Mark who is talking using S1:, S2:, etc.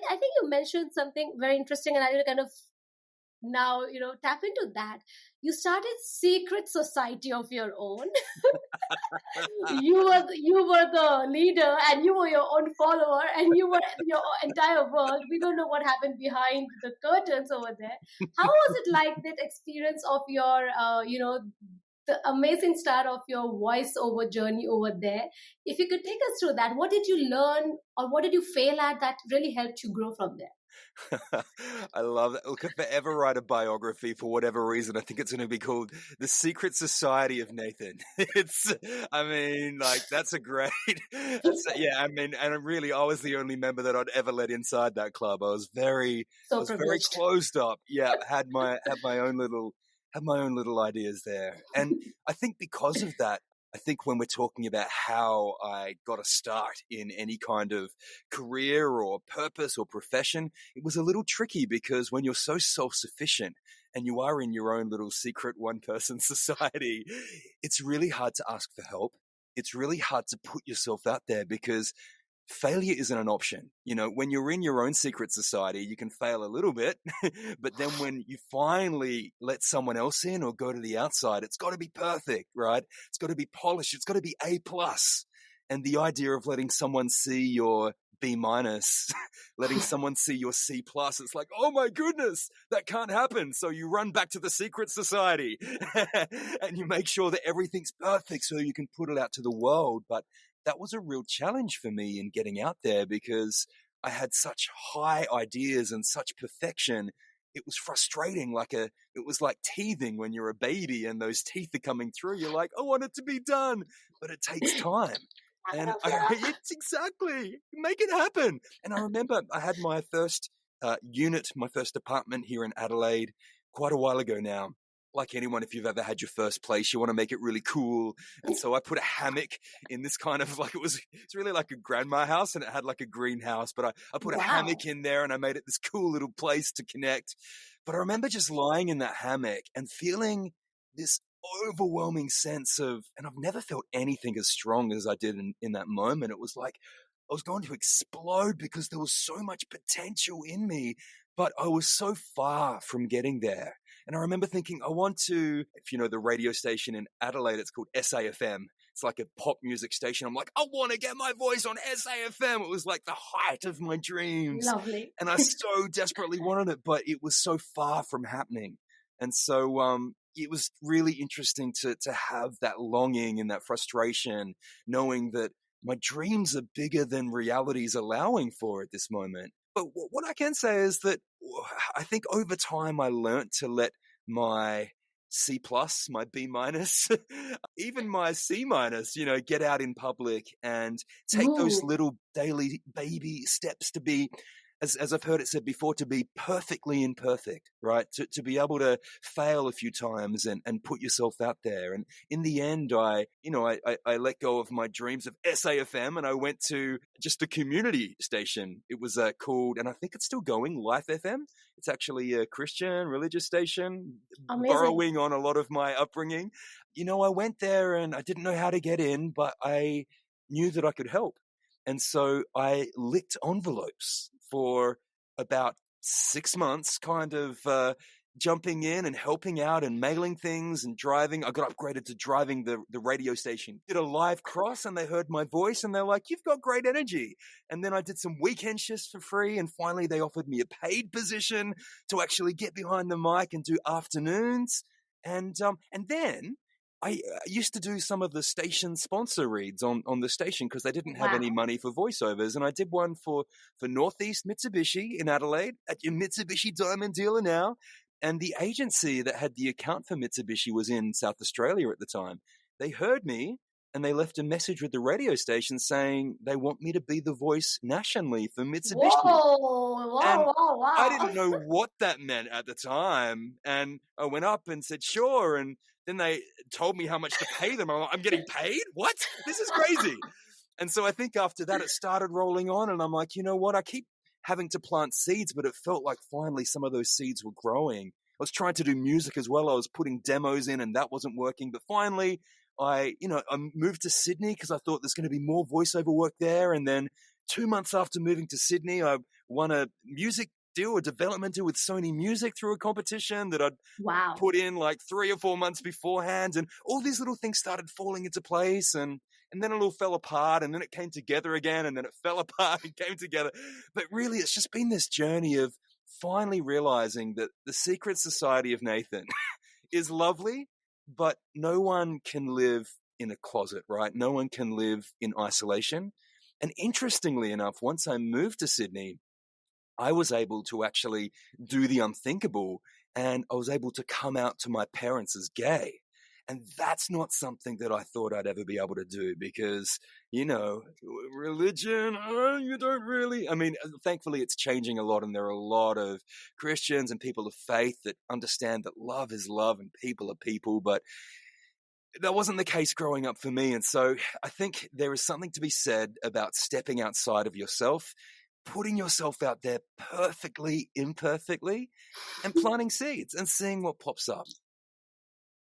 S1: I think you mentioned something very interesting, and I will kind of now, tap into that. You started secret society of your own. You were the leader, and you were your own follower, and you were your entire world. We don't know what happened behind the curtains over there. How was it like, that experience of your the amazing start of your voiceover journey over there? If you could take us through that, what did you learn, or what did you fail at that really helped you grow from there?
S2: I love that. Look, if I ever write a biography for whatever reason, I think it's going to be called The Secret Society of Nathan. That's a great, and really, I was the only member that I'd ever let inside that club. I was very closed up. Yeah, had my own little ideas there. And I think because of that, I think when we're talking about how I got a start in any kind of career or purpose or profession, it was a little tricky, because when you're so self-sufficient and you are in your own little secret one-person society, it's really hard to ask for help. It's really hard to put yourself out there, because failure isn't an option. When you're in your own secret society, you can fail a little bit, but then when you finally let someone else in or go to the outside, it's got to be perfect, right? It's got to be polished. It's got to be A+. And the idea of letting someone see your B-, letting someone see your C+, it's like, oh my goodness, that can't happen. So you run back to the secret society and you make sure that everything's perfect so you can put it out to the world. But that was a real challenge for me in getting out there, because I had such high ideas and such perfection. It was frustrating. It was like teething when you're a baby and those teeth are coming through. You're like, I want it to be done, but it takes time. And it's exactly, make it happen. And I remember I had my first my first apartment here in Adelaide quite a while ago now. Like anyone, if you've ever had your first place, you want to make it really cool. And so I put a hammock in this kind of it's really like a grandma house, and it had like a greenhouse, but I put a hammock in there and I made it this cool little place to connect. But I remember just lying in that hammock and feeling this overwhelming sense of, and I've never felt anything as strong as I did in that moment. It was like I was going to explode, because there was so much potential in me, but I was so far from getting there. And I remember thinking, I want to, if you know the radio station in Adelaide, it's called SAFM. It's like a pop music station. I'm like, I want to get my voice on SAFM. It was like the height of my dreams.
S1: Lovely.
S2: And I so desperately wanted it, but it was so far from happening. And so it was really interesting to have that longing and that frustration, knowing that my dreams are bigger than reality is allowing for at this moment. But what I can say is that I think over time I learned to let my C+, my B-, even my C-, get out in public and take those little daily baby steps to be, as I've heard it said before, to be perfectly imperfect, right? To be able to fail a few times and put yourself out there. And in the end, I let go of my dreams of SAFM and I went to just a community station. It was called, and I think it's still going, Life FM. It's actually a Christian religious station. Amazing. Borrowing on a lot of my upbringing. I went there and I didn't know how to get in, but I knew that I could help. And so I licked envelopes for about 6 months, kind of jumping in and helping out and mailing things and driving. I got upgraded to driving the radio station. Did a live cross and they heard my voice and they're like, you've got great energy. And then I did some weekend shifts for free. And finally they offered me a paid position to actually get behind the mic and do afternoons. And then I used to do some of the station sponsor reads on the station because they didn't have any money for voiceovers. And I did one for Northeast Mitsubishi in Adelaide at your Mitsubishi Diamond dealer now. And the agency that had the account for Mitsubishi was in South Australia at the time. They heard me and they left a message with the radio station saying they want me to be the voice nationally for Mitsubishi.
S1: Whoa,
S2: I didn't know what that meant at the time. And I went up and said, sure. And then they told me how much to pay them. I'm like, I'm getting paid? What? This is crazy. And so I think after that, it started rolling on. And I'm like, you know what? I keep having to plant seeds, but it felt like finally some of those seeds were growing. I was trying to do music as well. I was putting demos in and that wasn't working. But finally, I moved to Sydney because I thought there's going to be more voiceover work there. And then 2 months after moving to Sydney, I won a music deal, a development deal with Sony Music through a competition that I'd put in like 3 or 4 months beforehand. And all these little things started falling into place, and then it all fell apart, and then it came together again, and then it fell apart and came together. But really, it's just been this journey of finally realizing that the secret society of Nathan is lovely, but no one can live in a closet, right? No one can live in isolation. And interestingly enough, once I moved to Sydney, I was able to actually do the unthinkable, and I was able to come out to my parents as gay. And that's not something that I thought I'd ever be able to do because, religion, you don't really. I mean, thankfully it's changing a lot, and there are a lot of Christians and people of faith that understand that love is love and people are people, but that wasn't the case growing up for me. And so I think there is something to be said about stepping outside of yourself, putting yourself out there perfectly, imperfectly, and planting seeds and seeing what pops up.